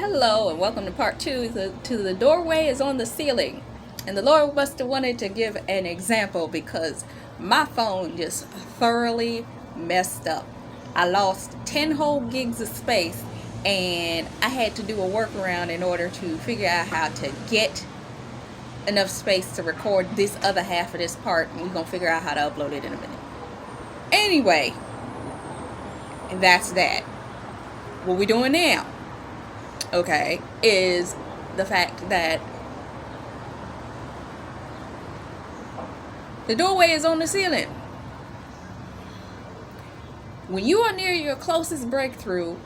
Hello and welcome to part 2 to the doorway is on the ceiling. And the Lord must have wanted to give an example because my phone just thoroughly messed up. I lost 10 whole gigs of space and I had to do a workaround in order to figure out how to get enough space to record this other half of this part, and we're going to figure out how to upload it in a minute. Anyway, that's that. What we're doing now, okay, is the fact that the doorway is on the ceiling. When you are near your closest breakthrough,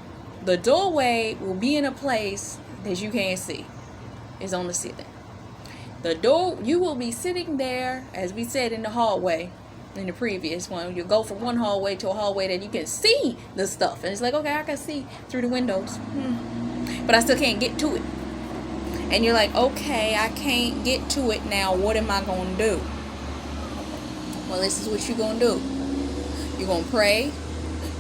the doorway will be in a place that you can't see. It's on the ceiling. The door, you will be sitting there, as we said in the hallway in the previous one. You go from one hallway to a hallway that you can see the stuff, and it's like, okay, I can see through the windows, but I still can't get to it. And you're like, okay, I can't get to it now. What am I going to do? Well, this is what you're going to do. You're going to pray.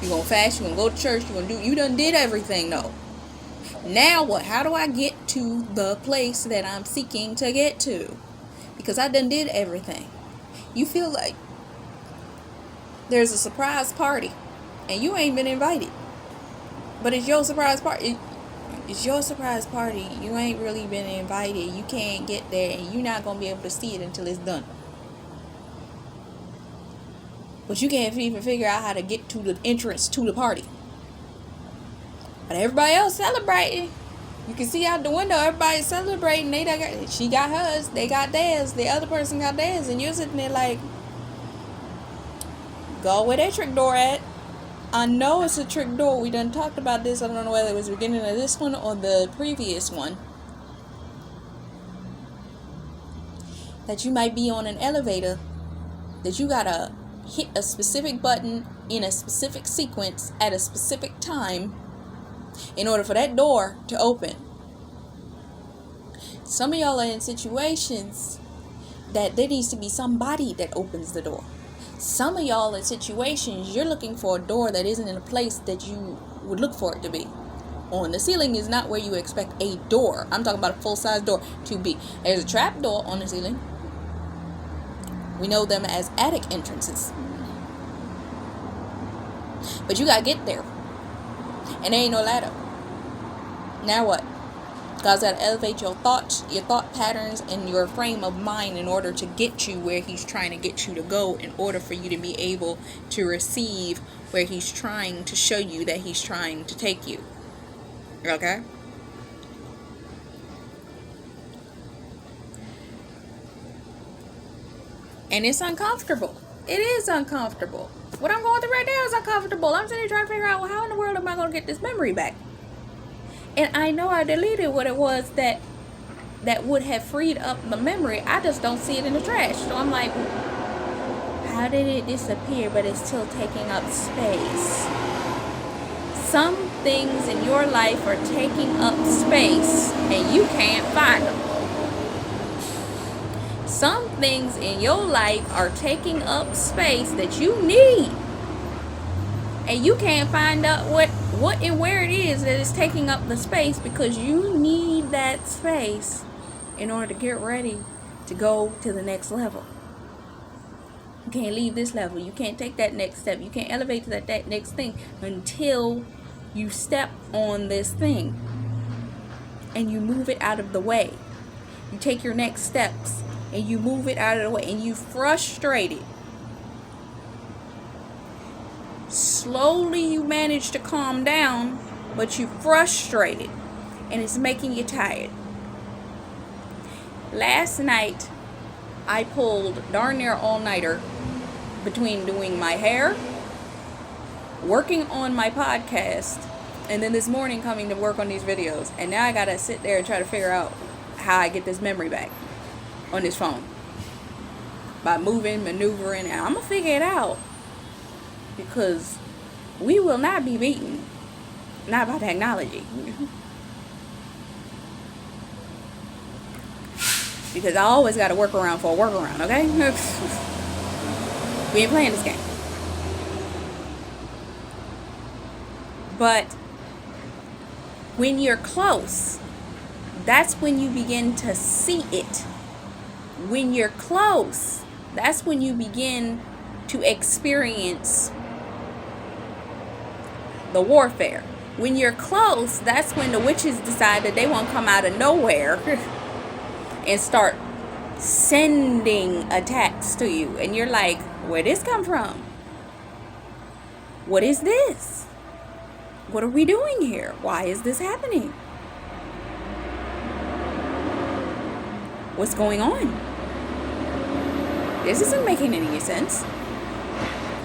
You're going to fast. You're going to go to church. You done did everything though. Now what? How do I get to the place that I'm seeking to get to? Because I done did everything. You feel like there's a surprise party and you ain't been invited. But it's your surprise party. It's your surprise party. You ain't really been invited. You can't get there and you're not going to be able to see it until it's done. But you can't even figure out how to get to the entrance to the party. But everybody else celebrating. You can see out the window, everybody's celebrating. She got hers, they got theirs, the other person got theirs, and you're sitting there like, go where that trick door at. I know it's a trick door. We done talked about this. I don't know whether it was the beginning of this one or the previous one. That you might be on an elevator, that you gotta hit a specific button in a specific sequence at a specific time in order for that door to open. Some of y'all are in situations that there needs to be somebody that opens the door. Some of y'all in situations you're looking for a door that isn't in a place that you would look for it to be. On the ceiling is not where you expect a door. I'm talking about a full-size door to be. There's a trap door on the ceiling. We know them as attic entrances. But you gotta get there. And there ain't no ladder. Now what? God's got to elevate your thoughts, your thought patterns, and your frame of mind in order to get you where He's trying to get you to go, in order for you to be able to receive where He's trying to show you that He's trying to take you. Okay? And it's uncomfortable. It is uncomfortable. What I'm going through right now is uncomfortable. I'm sitting here trying to figure out, well, how in the world am I going to get this memory back? And I know I deleted what it was that would have freed up the memory. I just don't see it in the trash. So I'm like, how did it disappear, but it's still taking up space? Some things in your life are taking up space and you can't find them. Some things in your life are taking up space that you need, and you can't find out what and where it is that is taking up the space, because you need that space in order to get ready to go to the next level. You can't leave this level. You can't take that next step. You can't elevate to that next thing until you step on this thing and you move it out of the way. You take your next steps and you move it out of the way, and you frustrated. Slowly you manage to calm down, but you frustrated, and it's making you tired. Last night, I pulled darn near all-nighter between doing my hair, working on my podcast, and then this morning coming to work on these videos. And now I gotta sit there and try to figure out how I get this memory back on this phone by moving, maneuvering, and I'm gonna figure it out, because we will not be beaten, not by technology. Because I always got a workaround for a workaround, okay? We ain't playing this game. But When you're close, that's when you begin to see it. When you're close, that's when you begin to experience the warfare. When you're close, that's when the witches decide that they want to come out of nowhere and start sending attacks to you. And you're like, where'd this come from? What is this? What are we doing here? Why is this happening? What's going on? This isn't making any sense.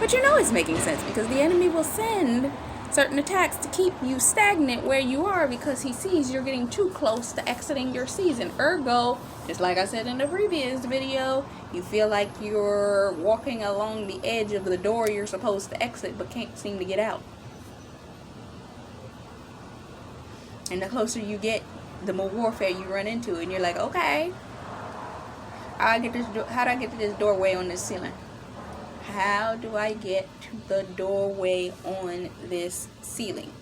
But you know it's making sense, because the enemy will send certain attacks to keep you stagnant where you are, because he sees you're getting too close to exiting your season. Ergo, just like I said in the previous video, you feel like you're walking along the edge of the door you're supposed to exit but can't seem to get out. And the closer you get, the more warfare you run into, and you're like, okay, how do I get to this doorway on this ceiling? How do I get to the doorway on this ceiling?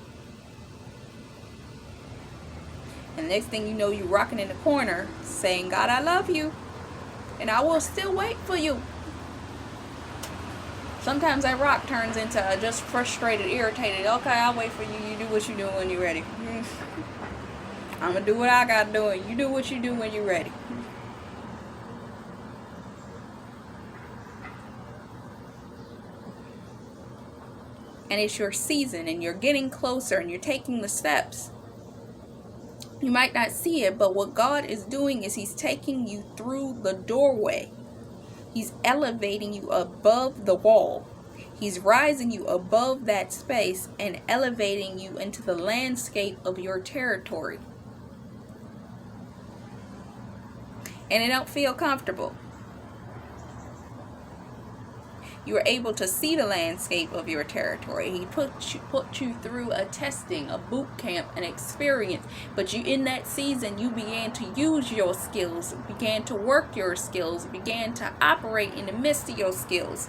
And the next thing you know, you're rocking in the corner saying, God, I love you, and I will still wait for you. Sometimes that rock turns into just frustrated, irritated. Okay, I'll wait for you. You do what you do when you're ready. I'm going to do what I got to do, and you do what you do when you're ready. And it's your season, and you're getting closer, and you're taking the steps. You might not see it, but what God is doing is he's taking you through the doorway. He's elevating you above the wall. He's rising you above that space and elevating you into the landscape of your territory. And it don't feel comfortable. You are able to see the landscape of your territory. He put you through a testing, a boot camp, an experience. But you, in that season, you began to use your skills, began to work your skills, began to operate in the midst of your skills.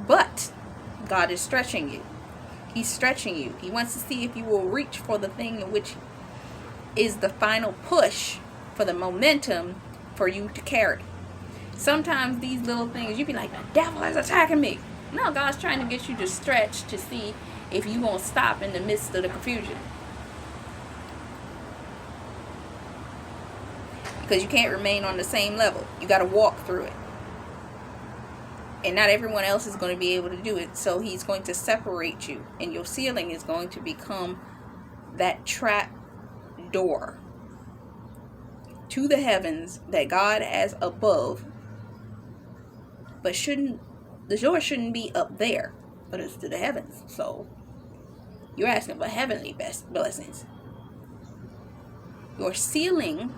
But God is stretching you. He's stretching you. He wants to see if you will reach for the thing in which is the final push for the momentum for you to carry. Sometimes these little things, you be like, the devil is attacking me. No, God's trying to get you to stretch to see if you won't stop in the midst of the confusion. Because you can't remain on the same level. You got to walk through it. And not everyone else is going to be able to do it. So he's going to separate you. And your ceiling is going to become that trap door to the heavens that God has above. But the door shouldn't be up there, but it's to the heavens. So you're asking for heavenly blessings. Your ceiling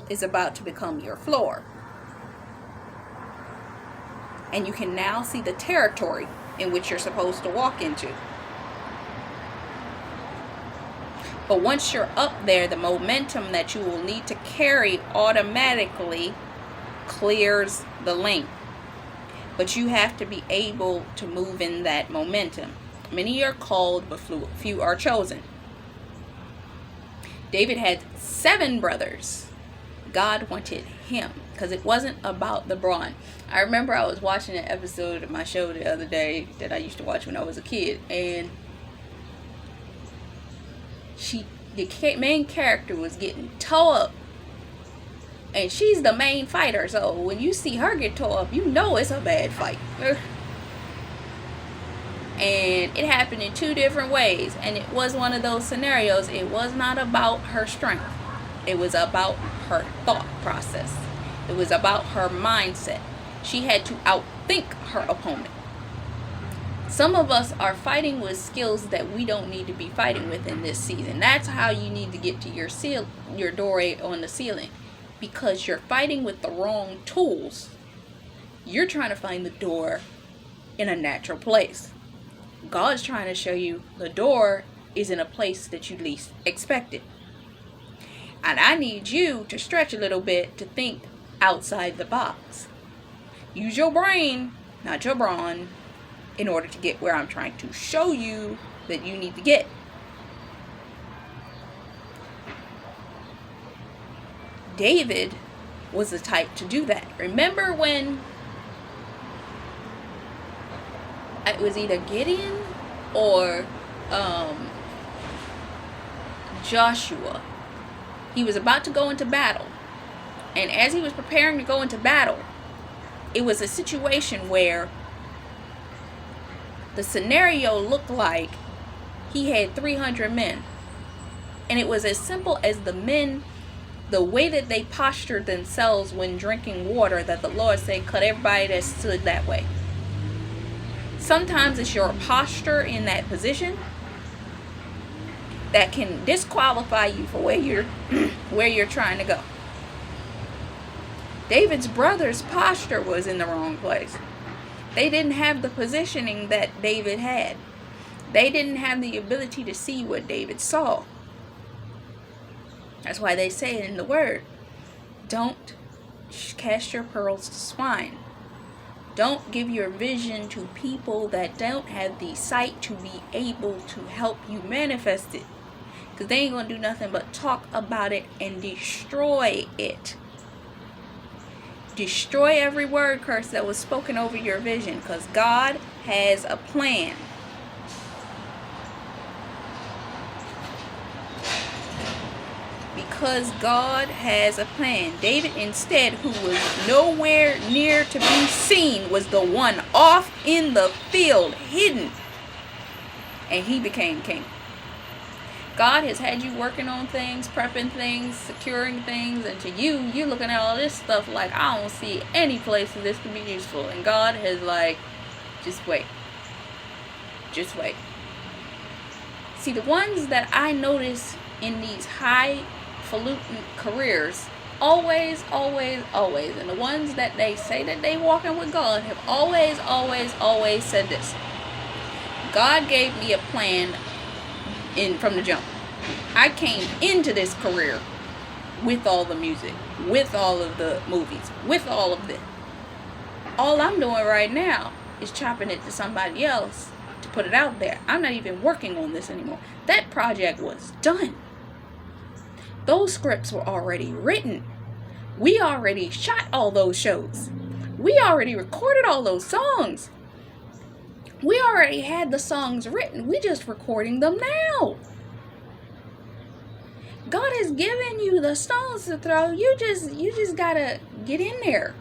is about to become your floor. And you can now see the territory in which you're supposed to walk into. But once you're up there, the momentum that you will need to carry automatically clears the lane. But you have to be able to move in that momentum. Many are called, but few are chosen. David had 7 brothers. God wanted him, because it wasn't about the brawn. I remember I was watching an episode of my show the other day that I used to watch when I was a kid, and the main character was getting tore up, and she's the main fighter, so when you see her get tore up, you know it's a bad fight. And it happened in 2 different ways, and it was one of those scenarios. It was not about her strength. It was about her thought process. It was about her mindset. She had to outthink her opponent. Some of us are fighting with skills that we don't need to be fighting with in this season. That's how you need to get to your doorway on the ceiling. Because you're fighting with the wrong tools. You're trying to find the door in a natural place. God's trying to show you the door is in a place that you least expect it. And I need you to stretch a little bit to think outside the box. Use your brain, not your brawn, in order to get where I'm trying to show you that you need to get. David was the type to do that. Remember when it was either Gideon or Joshua? He was about to go into battle. And as he was preparing to go into battle, it was a situation where the scenario looked like he had 300 men. And it was as simple as the men, the way that they postured themselves when drinking water, that the Lord said, cut everybody that stood that way. Sometimes it's your posture in that position that can disqualify you for where you're trying to go. David's brother's posture was in the wrong place. They didn't have the positioning that David had. They didn't have the ability to see what David saw. That's why they say it in the word, don't cast your pearls to swine. Don't give your vision to people that don't have the sight to be able to help you manifest it. Because they ain't going to do nothing but talk about it and destroy it. Destroy every word curse that was spoken over your vision. Because God has a plan. Because God has a plan. David instead, who was nowhere near to be seen, was the one off in the field, hidden. And he became king. God has had you working on things, prepping things, securing things, and to you're looking at all this stuff like, I don't see any place for this to be useful. And God has like, just wait. Just wait. See, the ones that I notice in these highfalutin careers, always, and the ones that they say that they walking with God have always said this. God gave me a plan from the jump. I came into this career with all the music, with all of the movies, with all of this. All I'm doing right now is chopping it to somebody else to put it out there. I'm not even working on this anymore. That project was done. Those scripts were already written. We already shot all those shows. We already recorded all those songs. We already had the songs written. We just recording them now. God has given you the stones to throw. You just gotta get in there.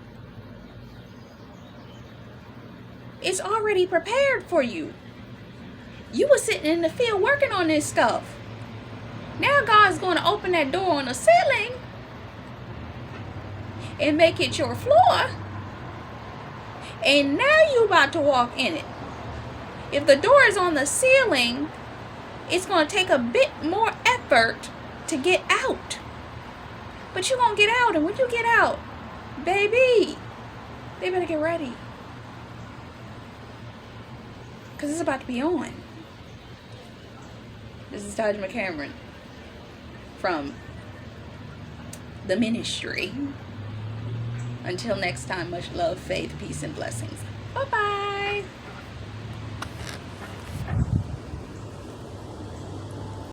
It's already prepared for you. You were sitting in the field working on this stuff. Now God's going to open that door on the ceiling and make it your floor. And now you about to walk in it. If the door is on the ceiling, it's going to take a bit more effort to get out. But you're going to get out. And when you get out, baby, they better get ready. Because it's about to be on. This is Taj McCameron from the ministry. Until next time, much love, faith, peace, and blessings. Bye-bye.